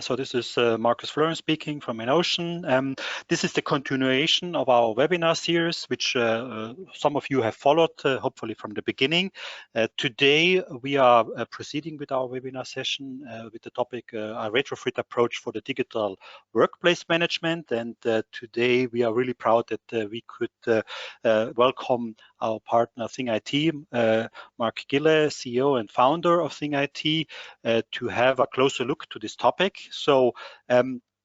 So this is Markus Florian speaking from EnOcean. This is the continuation of our webinar series, which some of you have followed, hopefully from the beginning. Today, we are proceeding with our webinar session with the topic, a retrofit approach for the digital workplace management. And today, we are really proud that we could welcome our partner Thing-It, Marc Gille, CEO and founder of Thing-It, to have a closer look to this topic. So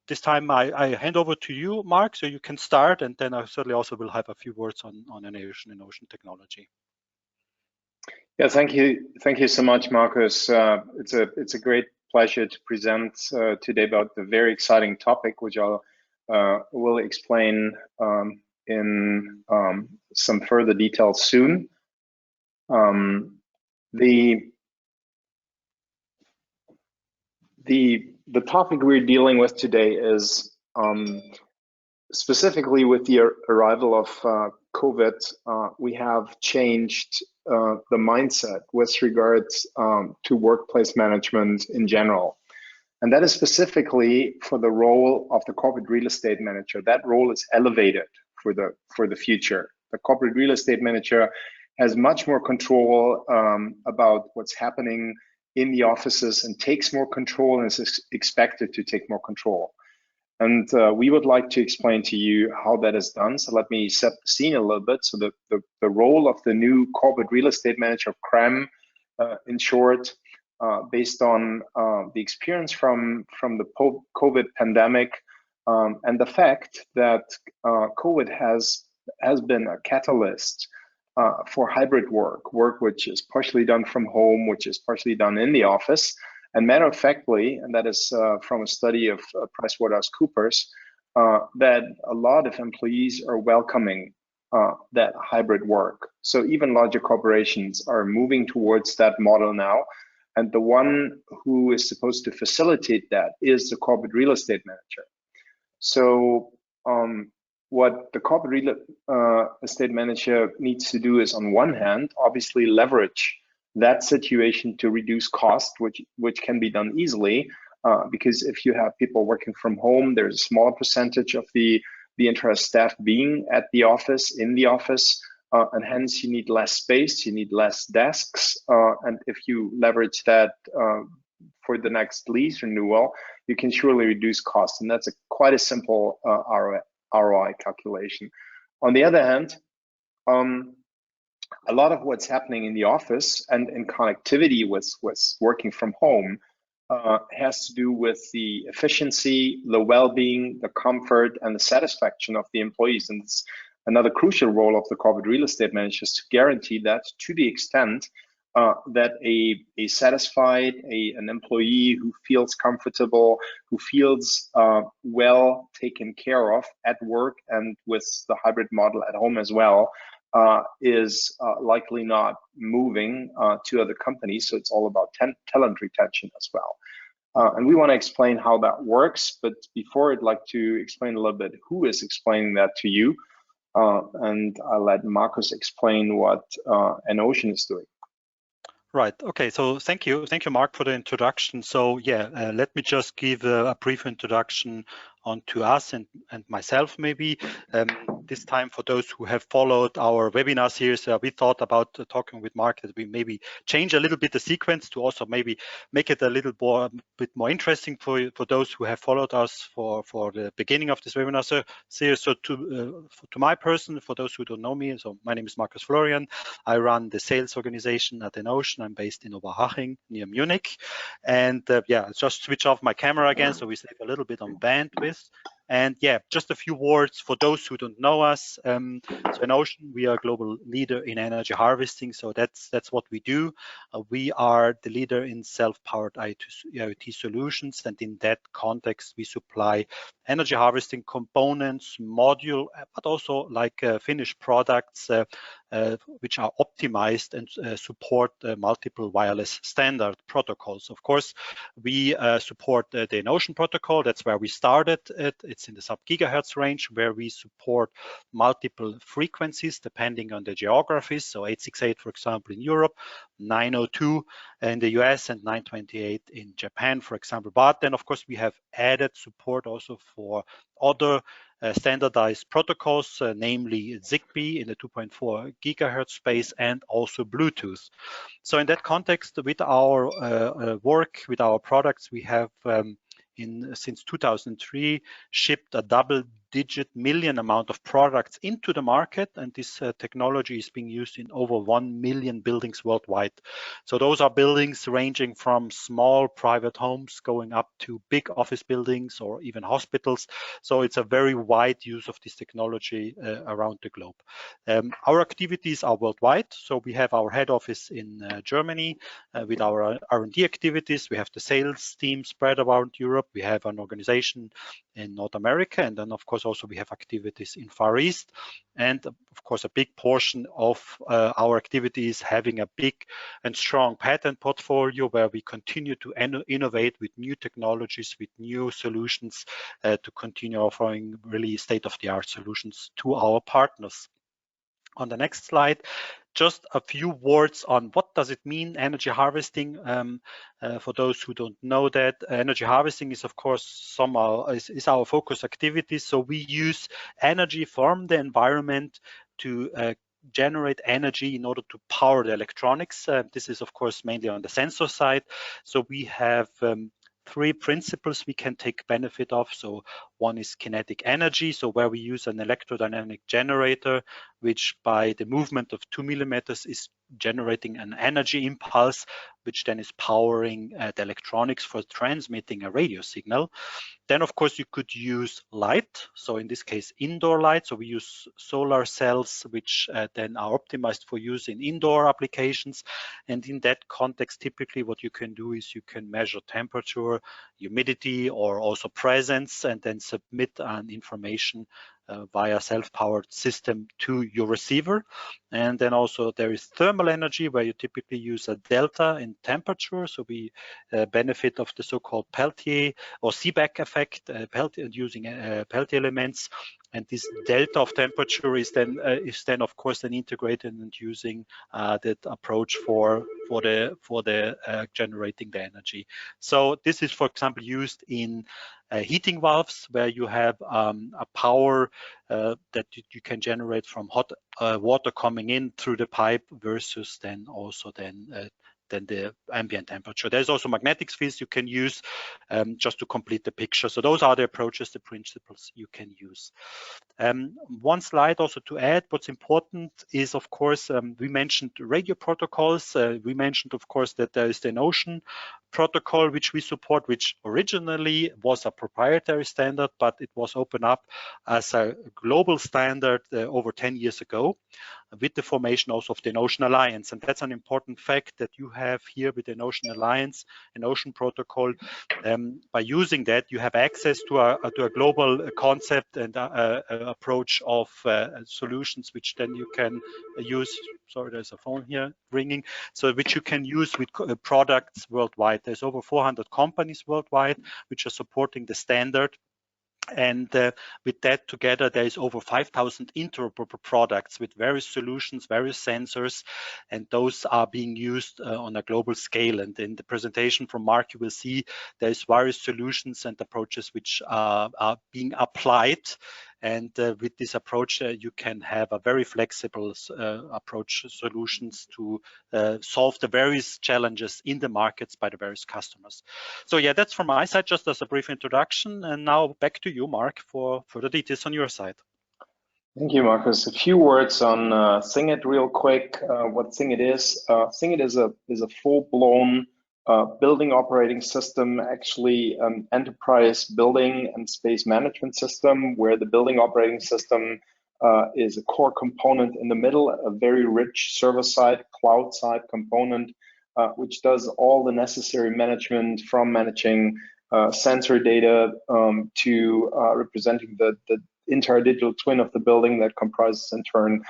this time I hand over to you, Marc, so you can start, and then I certainly also will have a few words on EnOcean and ocean technology. Yeah, thank you so much, Markus. It's a great pleasure to present today about the very exciting topic, which I will explain in some further details soon. The topic we're dealing with today is specifically with the arrival of COVID, we have changed the mindset with regards to workplace management in general. And that is specifically for the role of the corporate real estate manager. That role is elevated for the future. The corporate real estate manager has much more control about what's happening in the offices and takes more control and is expected to take more control. And we would like to explain to you how that is done. So let me set the scene a little bit. So the role of the new corporate real estate manager, CREM, in short, based on the experience from the COVID pandemic and the fact that COVID has been a catalyst for hybrid work which is partially done from home, which is partially done in the office. And matter of factly, and that is from a study of PricewaterhouseCoopers, that a lot of employees are welcoming that hybrid work. So even larger corporations are moving towards that model now. And the one who is supposed to facilitate that is the corporate real estate manager. So what the corporate real estate manager needs to do is, on one hand, obviously leverage that situation to reduce cost, which can be done easily, because if you have people working from home, there's a smaller percentage of the entire staff being at the office, in the office, and hence you need less space, you need less desks, and if you leverage that for the next lease renewal, you can surely reduce costs, and that's quite a simple ROI calculation. On the other hand, a lot of what's happening in the office and in connectivity with working from home has to do with the efficiency, the well-being, the comfort, and the satisfaction of the employees. And it's another crucial role of the corporate real estate managers to guarantee that, to the extent that a satisfied, an employee who feels comfortable, who feels well taken care of at work and with the hybrid model at home as well, is likely not moving to other companies. So it's all about talent retention as well. And we want to explain how that works. But before, I'd like to explain a little bit who is explaining that to you. And I'll let Markus explain what EnOcean is doing. Right. Okay. So thank you, Marc, for the introduction. So yeah, let me just give a brief introduction onto us and myself, maybe. This time, for those who have followed our webinar series, we thought about talking with Marc that we maybe change a little bit the sequence to also maybe make it a little bit more interesting for those who have followed us for the beginning of this webinar series. So to my person, for those who don't know me, so my name is Markus Florian. I run the sales organization at EnOcean. I'm based in Oberhaching near Munich. And yeah, just switch off my camera again so we save a little bit on bandwidth. And yeah, just a few words for those who don't know us. So EnOcean, we are a global leader in energy harvesting. So that's what we do. We are the leader in self-powered IoT solutions. And in that context, we supply energy harvesting components, module, but also like finished products which are optimized and support multiple wireless standard protocols. Of course, we support the EnOcean protocol. That's where we started. It's in the sub-gigahertz range, where we support multiple frequencies depending on the geographies. So 868, for example, in Europe, 902 in the US, and 928 in Japan, for example. But then, of course, we have added support also for other standardized protocols, namely Zigbee in the 2.4 gigahertz space, and also Bluetooth. So in that context, with our work, with our products, we have since 2003 shipped a double-digit million amount of products into the market, and this technology is being used in over 1 million buildings worldwide. So those are buildings ranging from small private homes going up to big office buildings or even hospitals. So it's a very wide use of this technology around the globe. Our activities are worldwide. So we have our head office in Germany with our R&D activities. We have the sales team spread around Europe. We have an organization in North America, and then of course also we have activities in Far East, and of course a big portion of our activities having a big and strong patent portfolio, where we continue to innovate with new technologies, with new solutions to continue offering really state-of-the-art solutions to our partners. On the next slide, just a few words on what does it mean, energy harvesting. For those who don't know that, energy harvesting is of course is our focus activity. So we use energy from the environment to generate energy in order to power the electronics. This is of course mainly on the sensor side. So we have three principles we can take benefit of. So one is kinetic energy, so where we use an electrodynamic generator, which by the movement of 2 millimeters is generating an energy impulse, which then is powering the electronics for transmitting a radio signal. Then of course you could use light, so in this case indoor light. So we use solar cells, which then are optimized for use in indoor applications. And in that context, typically what you can do is you can measure temperature, humidity, or also presence, and then submit an information via self-powered system to your receiver. And then also there is thermal energy, where you typically use a delta in temperature. So we benefit of the so-called Peltier or Seebeck effect, using Peltier elements. And this delta of temperature is then of course then integrated and using that approach for generating the energy. So this is, for example, used in heating valves, where you have a power that you can generate from hot water coming in through the pipe versus then also than the ambient temperature. There's also magnetic fields you can use just to complete the picture. So those are the approaches, the principles you can use. One slide also to add, what's important is, of course, we mentioned radio protocols. We mentioned, of course, that there is the EnOcean protocol, which we support, which originally was a proprietary standard, but it was opened up as a global standard over 10 years ago, with the formation also of the EnOcean Alliance. And that's an important fact that you have here with the EnOcean Alliance, EnOcean protocol. By using that, you have access to a global concept and approach of solutions, which then you can use. Sorry, there's a phone here ringing. So which you can use with products worldwide. There's over 400 companies worldwide which are supporting the standard. And with that together, there is over 5,000 interoperable products with various solutions, various sensors, and those are being used on a global scale. And in the presentation from Marc, you will see there's various solutions and approaches which are being applied. And with this approach, you can have a very flexible approach solutions to solve the various challenges in the markets by the various customers. So yeah, that's from my side, just as a brief introduction. And now back to you, Marc, for further details on your side. Thank you, Markus. A few words on Thing-It real quick. What Thing-It is. Thing-It is a full-blown building operating system, actually an enterprise building and space management system, where the building operating system is a core component in the middle, a very rich server-side, cloud-side component, which does all the necessary management, from managing sensor data to representing the entire digital twin of the building that comprises in turn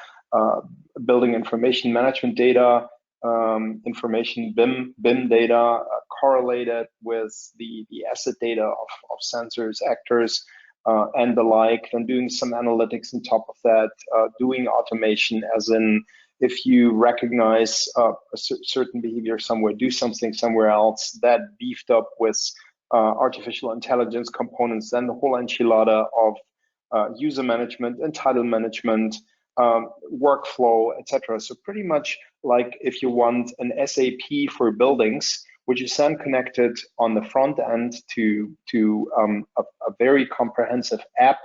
building information management data, information BIM data correlated with the asset data of sensors, actors, and the like, then doing some analytics on top of that, doing automation, as in if you recognize a certain behavior somewhere, do something somewhere else, that beefed up with artificial intelligence components, then the whole enchilada of user management, entitled management, workflow, etc. So pretty much like if you want an SAP for buildings, which is then connected on the front end to a very comprehensive app,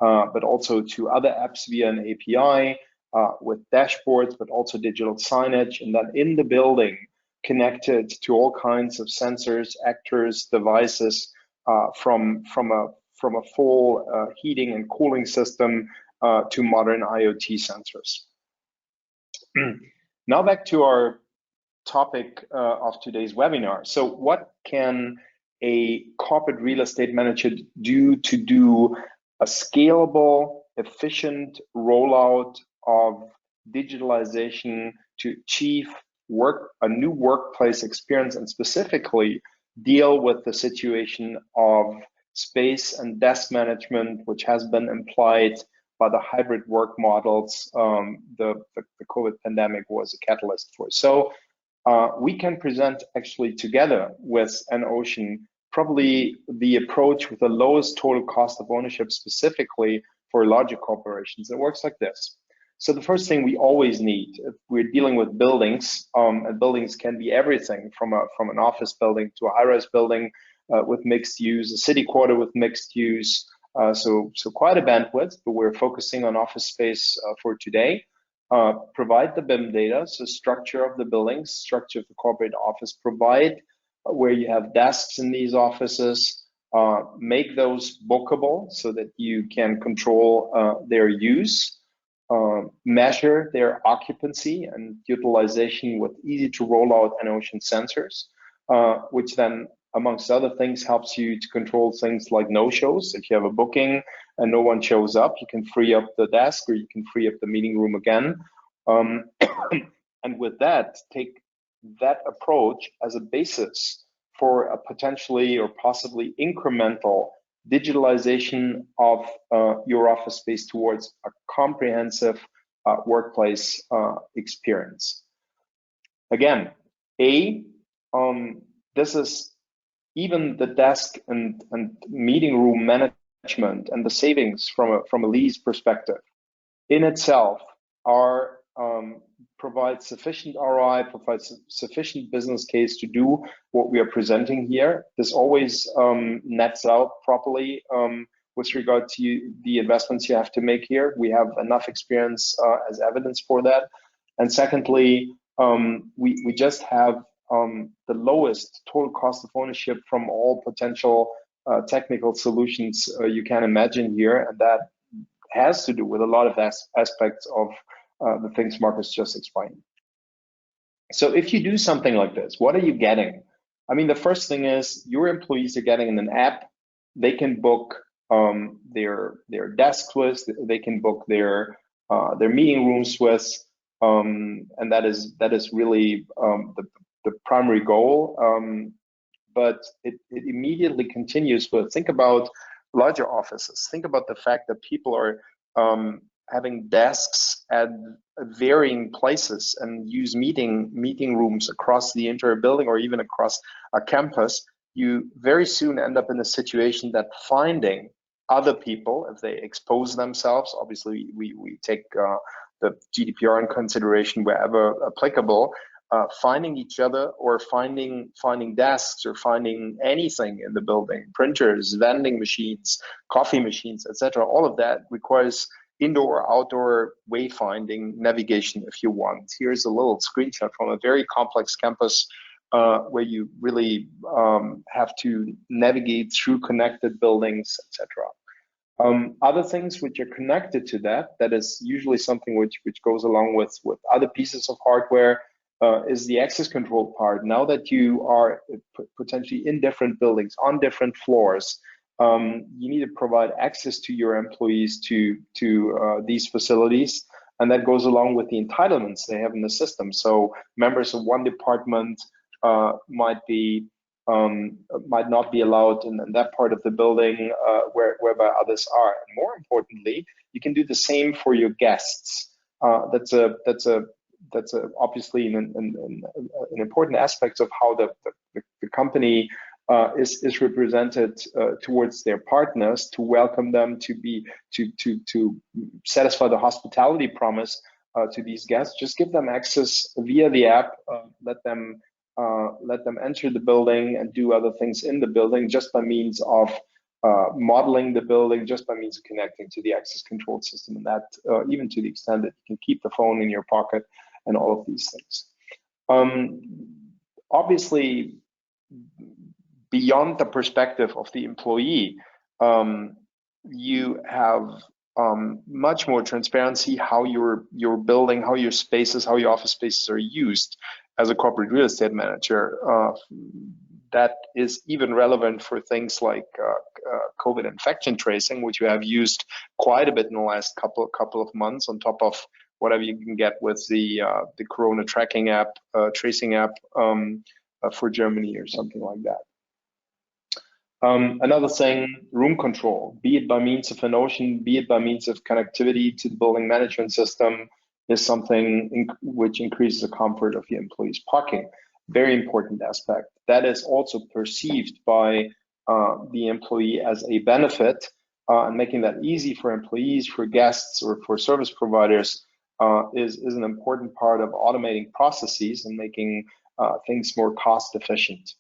but also to other apps via an API with dashboards, but also digital signage, and then in the building connected to all kinds of sensors, actors, devices, from a full heating and cooling system to modern IoT sensors. Now back to our topic of today's webinar. So what can a corporate real estate manager do to do a scalable, efficient rollout of digitalization to achieve a new workplace experience, and specifically deal with the situation of space and desk management, which has been implied by the hybrid work models the COVID pandemic was a catalyst for. So we can present actually together with EnOcean probably the approach with the lowest total cost of ownership specifically for larger corporations. It works like this. So the first thing we always need, if we're dealing with buildings, and buildings can be everything from an office building to a high-rise building with mixed use, a city quarter with mixed use, so quite a bandwidth, but we're focusing on office space for today. Provide the BIM data, so structure of the buildings, structure of the corporate office, provide where you have desks in these offices, make those bookable so that you can control their use, measure their occupancy and utilization with easy to roll out EnOcean sensors, which then, amongst other things, helps you to control things like no-shows. If you have a booking and no one shows up, you can free up the desk or you can free up the meeting room again. And with that, take that approach as a basis for a potentially or possibly incremental digitalization of your office space towards a comprehensive workplace experience. Again, this is even the desk and meeting room management and the savings from a lease perspective in itself are provides sufficient ROI, provides sufficient business case to do what we are presenting here. This always nets out properly with regard to the investments you have to make here. We have enough experience as evidence for that. And secondly, we just have the lowest total cost of ownership from all potential technical solutions you can imagine here, and that has to do with a lot of aspects of the things Markus just explained. So if you do something like this, what are you getting? I mean, the first thing is your employees are getting in an app. They can book their desks with, they can book their meeting rooms with, and that is really the primary goal. But it immediately continues with, think about larger offices. Think about the fact that people are having desks at varying places and use meeting rooms across the entire building or even across a campus. You very soon end up in a situation that finding other people, if they expose themselves, obviously we take the GDPR in consideration wherever applicable, finding each other or finding desks or finding anything in the building, printers, vending machines, coffee machines, etc. All of that requires indoor or outdoor wayfinding navigation if you want. Here's a little screenshot from a very complex campus where you really have to navigate through connected buildings, etc. Other things which are connected to that is usually something which goes along with other pieces of hardware, is the access control part. Now that you are potentially in different buildings, on different floors, you need to provide access to your employees to these facilities. And that goes along with the entitlements they have in the system. So members of one department might not be allowed in that part of the building whereby others are. And more importantly, you can do the same for your guests. That's obviously an important aspect of how the company is represented towards their partners, to welcome them, to satisfy the hospitality promise to these guests. Just give them access via the app. Let them enter the building and do other things in the building just by means of modeling the building, just by means of connecting to the access control system, and that even to the extent that you can keep the phone in your pocket and all of these things. Obviously, beyond the perspective of the employee, you have much more transparency how your building, how your spaces, how your office spaces are used as a corporate real estate manager. That is even relevant for things like COVID infection tracing, which you have used quite a bit in the last couple of months, on top of whatever you can get with the Corona tracking app, tracing app for Germany or something like that. Another thing, room control, be it by means of EnOcean, be it by means of connectivity to the building management system, is something which increases the comfort of the employees. Parking, very important aspect. That is also perceived by the employee as a benefit, and making that easy for employees, for guests, or for service providers is an important part of automating processes and making things more cost efficient.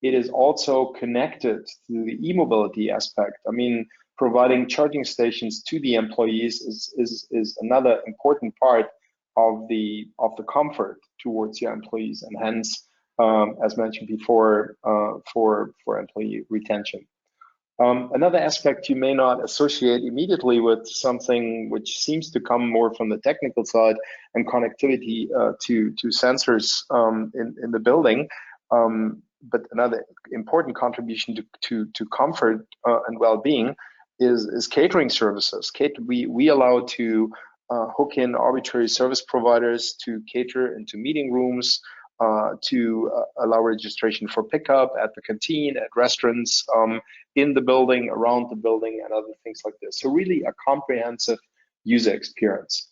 It is also connected to the e-mobility aspect. I mean, providing charging stations to the employees is another important part of the comfort towards your employees, and hence, as mentioned before, for employee retention. Another aspect you may not associate immediately with something which seems to come more from the technical side, and connectivity to sensors in the building. But another important contribution to comfort and well-being is catering services. We allow to hook in arbitrary service providers to cater into meeting rooms, to allow registration for pickup at the canteen, at restaurants, in the building, around the building, and other things like this. So really a comprehensive user experience.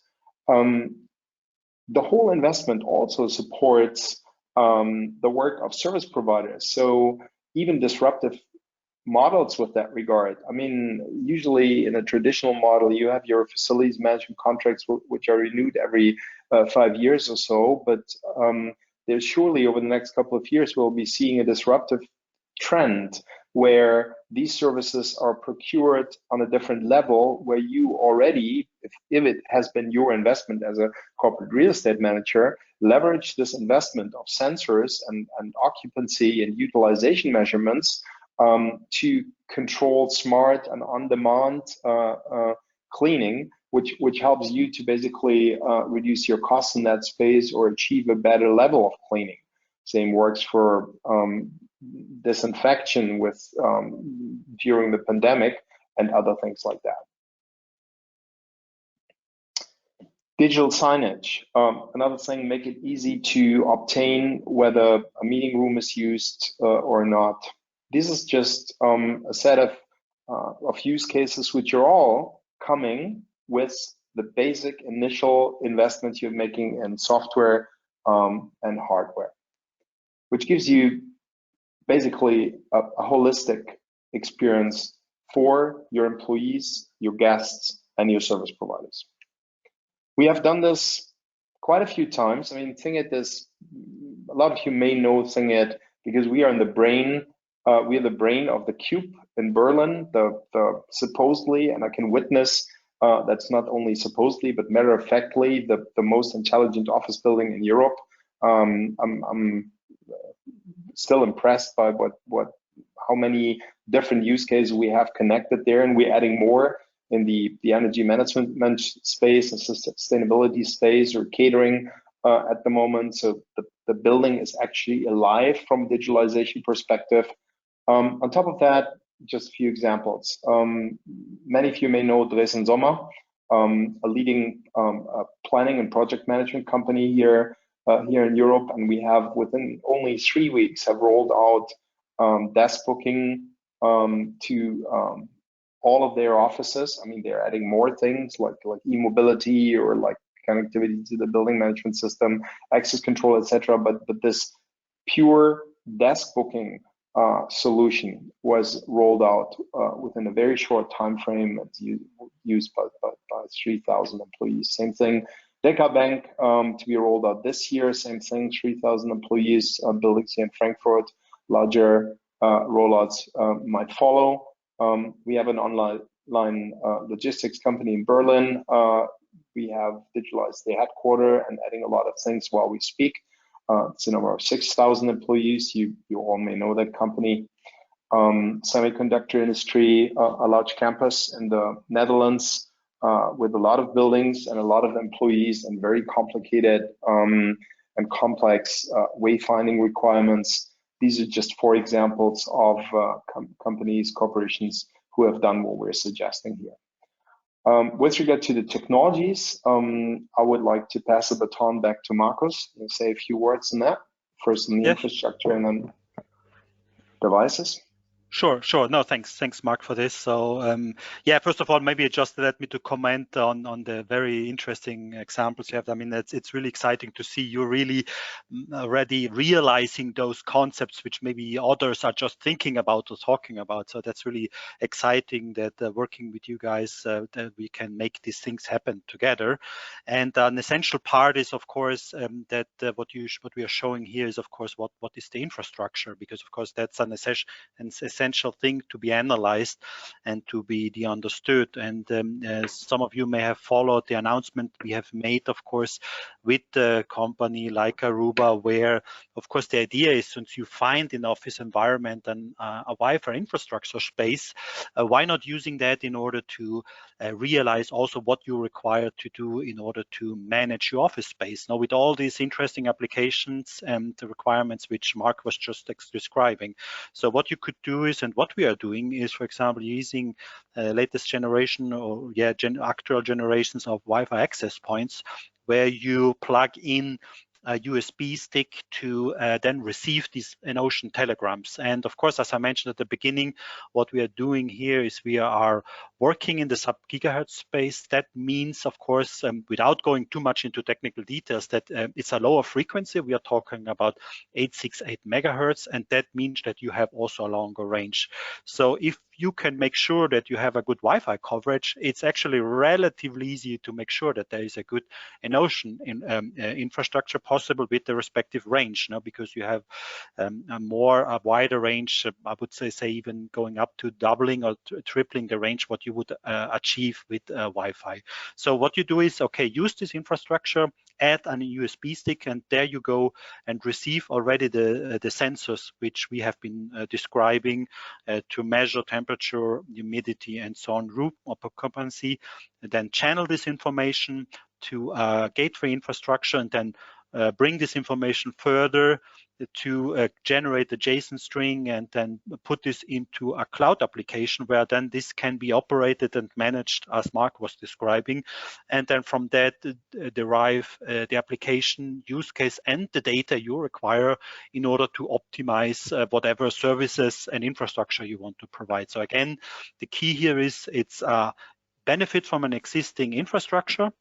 The whole investment also supports the work of service providers. So even disruptive models with that regard. I mean, usually in a traditional model, you have your facilities management contracts which are renewed every 5 years or so, but there's surely over the next couple of years, we'll be seeing a disruptive trend where these services are procured on a different level, where you already, if it has been your investment as a corporate real estate manager, leverage this investment of sensors and occupancy and utilization measurements to control smart and on-demand cleaning, which helps you to basically reduce your costs in that space or achieve a better level of cleaning. Same works for disinfection with during the pandemic and other things like that. Digital signage, another thing, make it easy to obtain whether a meeting room is used or not. This is just a set of use cases which are all coming with the basic initial investments you're making in software and hardware, which gives you basically a holistic experience for your employees, your guests, and your service providers. We have done this quite a few times. I mean, Thing-It is, a lot of you may know Thing-It because we are in the brain, we are the brain of the Cube in Berlin, the supposedly, and I can witness that's not only supposedly, but matter of factly, the most intelligent office building in Europe. I'm still impressed by how many different use cases we have connected there, and we're adding more in the energy management space and sustainability space or catering at the moment. So the building is actually alive from a digitalization perspective. On top of that, just a few examples. Many of you may know Dresden Sommer. a leading planning and project management company here in Europe, and we have within only 3 weeks have rolled out desk booking to all of their offices. I mean, they're adding more things like e-mobility or like connectivity to the building management system, access control, etc. But this pure desk booking solution was rolled out within a very short time frame. It's used by 3,000 employees. Same thing, Deca Bank to be rolled out this year. Same thing, 3,000 employees, buildings here in Frankfurt. Larger rollouts might follow. We have an online logistics company in Berlin. We have digitalized the headquarters and adding a lot of things while we speak. It's a number of 6,000 employees. You all may know that company. Semiconductor industry, a large campus in the Netherlands with a lot of buildings and a lot of employees and very complicated and complex wayfinding requirements. These are just 4 examples of companies, corporations who have done what we're suggesting here. With regard to the technologies, I would like to pass the baton back to Markus and say a few words on that. First on the infrastructure and then devices. Sure. No, thanks, Marc, for this. So, yeah, first of all, maybe just let me to comment on the very interesting examples you have. I mean, it's really exciting to see you really already realizing those concepts, which maybe others are just thinking about or talking about. So that's really exciting that working with you guys, that we can make these things happen together. And an essential part is, of course, that what we are showing here is, of course, what is the infrastructure, because of course that's an essential thing to be analyzed and to be understood. And some of you may have followed the announcement we have made, of course, with the company like Aruba, where, of course, the idea is, since you find in office environment and a Wi-Fi infrastructure space, why not using that in order to realize also what you require to do in order to manage your office space. Now, with all these interesting applications and the requirements which Marc was just describing. So what you could do is, and what we are doing is, for example, using latest generation or actual generations of Wi-Fi access points, where you plug in a USB stick to then receive these EnOcean telegrams. And of course, as I mentioned at the beginning, what we are doing here is we are working in the sub-gigahertz space. That means, of course, without going too much into technical details, that it's a lower frequency. We are talking about 868 megahertz, and that means that you have also a longer range. So if you can make sure that you have a good Wi-Fi coverage, it's actually relatively easy to make sure that there is a good EnOcean infrastructure possible with the respective range, because you have a wider range. I would say even going up to doubling or tripling the range what you would achieve with Wi-Fi. So what you do is, okay, use this infrastructure, add a USB stick, and there you go and receive already the sensors which we have been describing to measure temperature, humidity, and so on, room occupancy, and then channel this information to gateway infrastructure, and then bring this information further to generate the JSON string, and then put this into a cloud application where then this can be operated and managed as Marc was describing. And then from that derive the application use case and the data you require in order to optimize whatever services and infrastructure you want to provide. So again, the key here is it's benefit from an existing infrastructure,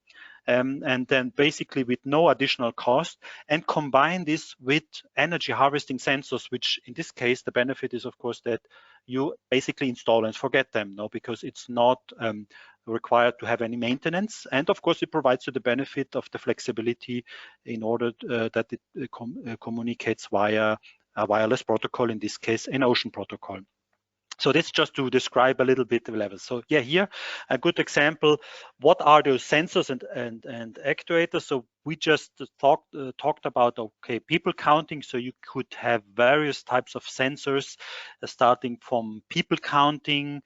and then basically with no additional cost, and combine this with energy harvesting sensors, which in this case, the benefit is, of course, that you basically install and forget them, because it's not required to have any maintenance. And of course, it provides you the benefit of the flexibility in order that it communicates via a wireless protocol, in this case, EnOcean protocol. So that's just to describe a little bit the level. So yeah, here a good example. What are those sensors and actuators? So we just talked about, okay, people counting. So you could have various types of sensors, starting from people counting,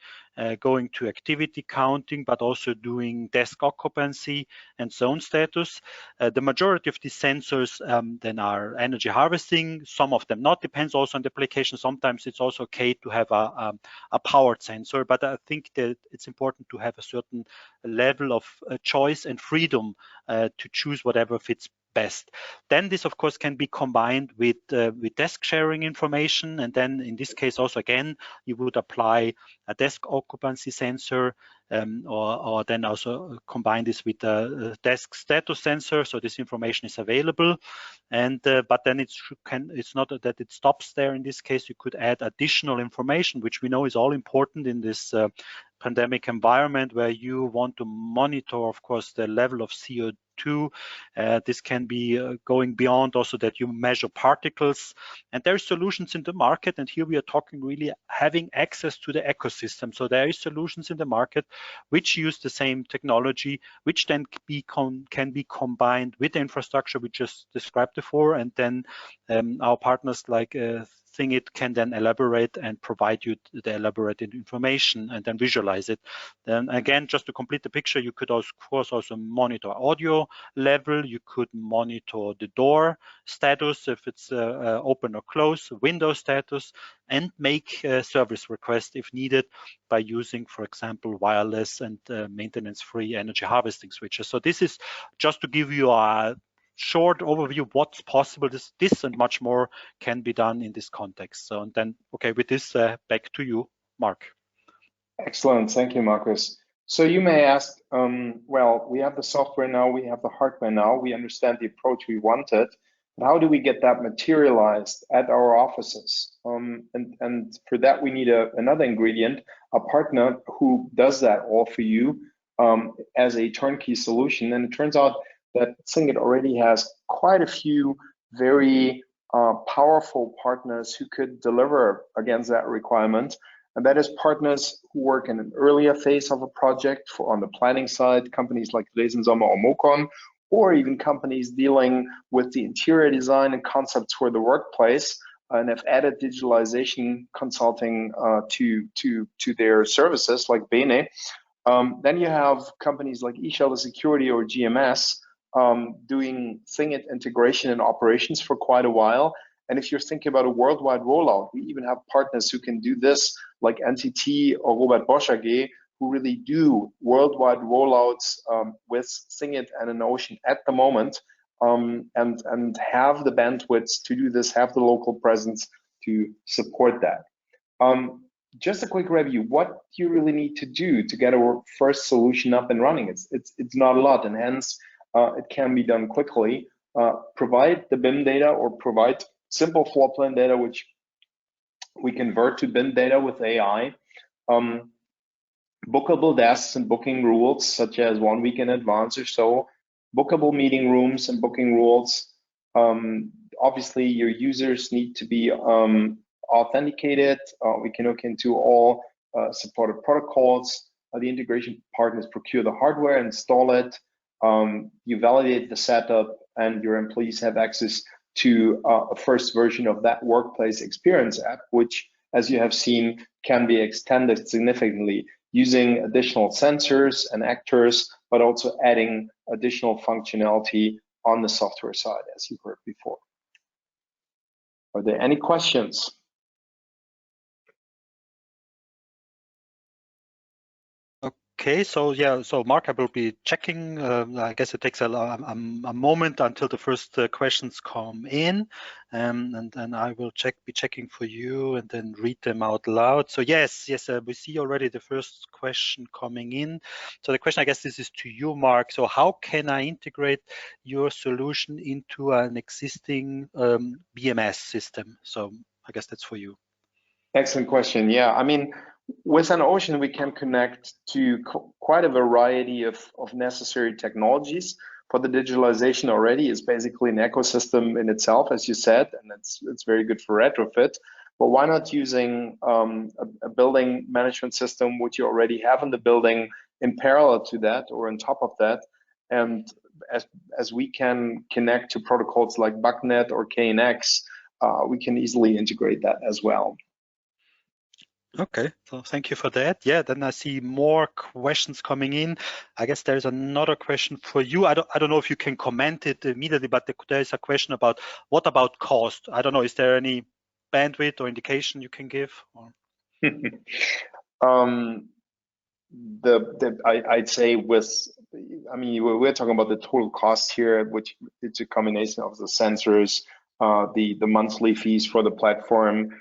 going to activity counting, but also doing desk occupancy and zone status. The majority of these sensors then are energy harvesting, some of them not, depends also on the application. Sometimes it's also okay to have a powered sensor, but I think that it's important to have a certain level of choice and freedom to choose whatever fits best. Then this of course can be combined with desk sharing information, and then in this case also again you would apply a desk occupancy sensor, or then also combine this with a desk status sensor, so this information is available. And but then it's not that it stops there. In this case, you could add additional information, which we know is all important in this pandemic environment, where you want to monitor, of course, the level of CO2. This can be going beyond also that you measure particles, and there are solutions in the market, and here we are talking really having access to the ecosystem. So there are solutions in the market which use the same technology, which then can be combined with the infrastructure we just described before, and then our partners like Thing-It can then elaborate and provide you the elaborated information and then visualize it. Then again, just to complete the picture, you could of course also monitor audio level. You could monitor the door status, if it's open or closed, window status, and make service requests if needed by using, for example, wireless and maintenance-free energy harvesting switches. So this is just to give you a short overview of what's possible. This and much more can be done in this context. So, and then, okay, with this, back to you, Marc. Excellent, thank you, Markus. So you may ask, well, we have the software now, we have the hardware now, we understand the approach we wanted, but how do we get that materialized at our offices? And for that, we need another ingredient, a partner who does that all for you as a turnkey solution. And it turns out that Thing-It already has quite a few very powerful partners who could deliver against that requirement. And that is partners who work in an earlier phase of a project on the planning side, companies like Sommer or Mokon, or even companies dealing with the interior design and concepts for the workplace and have added digitalization consulting to their services like Bene. Then you have companies like eShelter Security or GMS doing Thing-It integration and operations for quite a while. And if you're thinking about a worldwide rollout, we even have partners who can do this, like NTT or Robert Bosch AG, who really do worldwide rollouts with Thing-It and EnOcean at the moment, and have the bandwidth to do this, have the local presence to support that. Just a quick review: what do you really need to do to get a first solution up and running? It's not a lot, and hence it can be done quickly. Provide the BIM data or provide simple floor plan data, which we convert to BIM data with AI. Bookable desks and booking rules, such as 1 week in advance or so. Bookable meeting rooms and booking rules. Obviously, your users need to be authenticated. We can look into all supported protocols. The integration partners procure the hardware, install it. You validate the setup, and your employees have access to a first version of that workplace experience app, which, as you have seen, can be extended significantly using additional sensors and actors, but also adding additional functionality on the software side, as you heard before. Are there any questions? Okay, so yeah, so Marc, I will be checking. I guess it takes a moment until the first questions come in, and I will be checking for you and then read them out loud. So yes, we see already the first question coming in. So the question, I guess this is to you, Marc. So how can I integrate your solution into an existing BMS system? So I guess that's for you. Excellent question. Yeah, I mean, with EnOcean, we can connect to quite a variety of necessary technologies. For the digitalization already, is basically an ecosystem in itself, as you said, and it's very good for retrofit. But why not using a building management system which you already have in the building in parallel to that or on top of that? And as we can connect to protocols like BACnet or KNX, we can easily integrate that as well. Okay, so thank you for that. Yeah, then I see more questions coming in. I guess there's another question for you. I don't know if you can comment it immediately, but there is a question about what about cost? I don't know, is there any bandwidth or indication you can give? Or? I'd say we're talking about the total cost here, which it's a combination of the sensors, the monthly fees for the platform.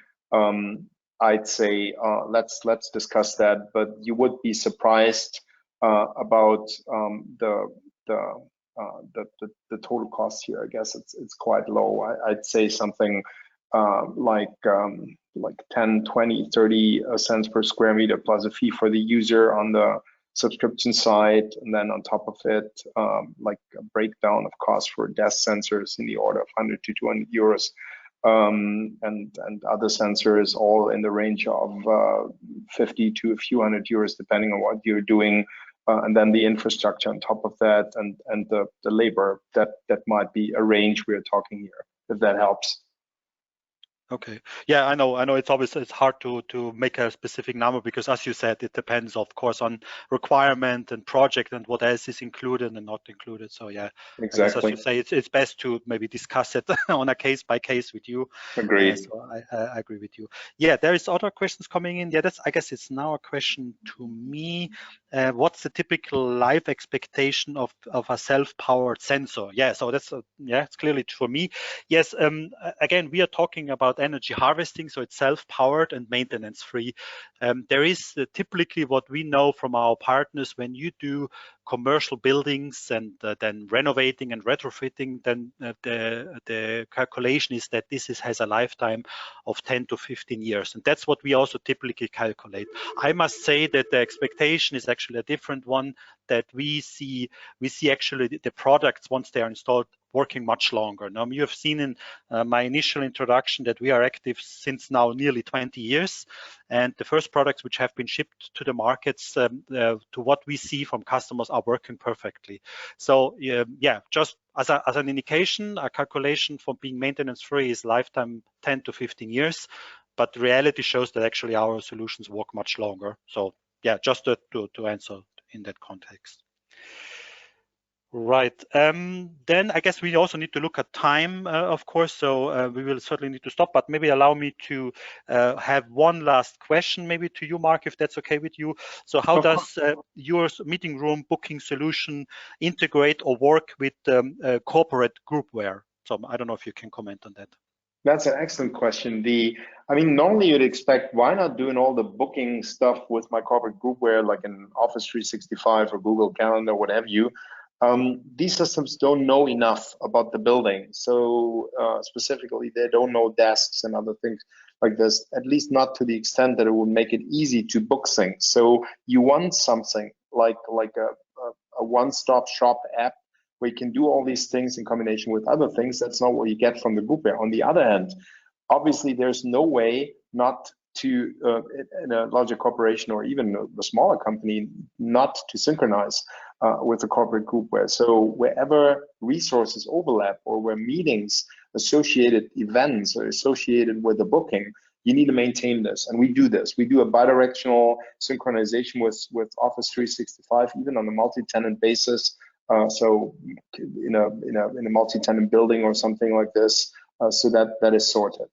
I'd say let's discuss that, but you would be surprised about the total cost here. I guess it's quite low. I'd say something like 10, 20, 30 cents per square meter plus a fee for the user on the subscription side, and then on top of it, like a breakdown of cost for desk sensors in the order of 100 to 200 euros. And other sensors all in the range of 50 to a few hundred euros, depending on what you're doing, and then the infrastructure on top of that, and the labor, that might be a range we're talking here, if that helps. Okay. Yeah, I know. It's hard to make a specific number because, as you said, it depends, of course, on requirement and project and what else is included and not included. So yeah, exactly. I guess, as you say, it's best to maybe discuss it on a case by case with you. Agreed. So I agree with you. Yeah, there is other questions coming in. Yeah, I guess it's now a question to me. What's the typical life expectation of a self-powered sensor? Yeah, so that's it's clearly for me. Yes. Again, we are talking about energy harvesting, so it's self-powered and maintenance-free. There is typically what we know from our partners, when you do commercial buildings and then renovating and retrofitting, then the calculation is that this has a lifetime of 10 to 15 years, and that's what we also typically calculate. I must say that the expectation is actually a different one, that we see actually the products, once they are installed, working much longer. Now, you have seen in my initial introduction that we are active since now nearly 20 years, and the first products which have been shipped to the markets, to what we see from customers, are working perfectly. So just as an indication, a calculation for being maintenance free is lifetime 10 to 15 years, but reality shows that actually our solutions work much longer. So yeah, just to answer in that context. Right. Then I guess we also need to look at time, of course, so we will certainly need to stop, but maybe allow me to have one last question maybe to you, Marc, if that's okay with you. So how does your meeting room booking solution integrate or work with corporate groupware? So I don't know if you can comment on that. That's an excellent question. Normally you'd expect, why not doing all the booking stuff with my corporate groupware, like in Office 365 or Google Calendar, what have you. These systems don't know enough about the building. So specifically, they don't know desks and other things like this, at least not to the extent that it would make it easy to book things. So you want something like a one-stop shop app where you can do all these things in combination with other things. That's not what you get from the groupware. On the other hand, obviously, there's no way not to, in a larger corporation or even a smaller company, not to synchronize with the corporate groupware. So wherever resources overlap or where meetings, associated events are associated with the booking, you need to maintain this. And we do this. We do a bidirectional synchronization with Office 365, even on a multi-tenant basis. So in a multi-tenant building or something like this, so that is sorted.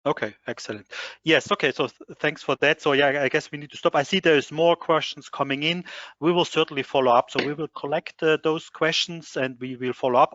Okay, excellent. Yes, okay, so thanks for that. So yeah, I guess we need to stop. I see there's more questions coming in. We will certainly follow up. So we will collect those questions and we will follow up.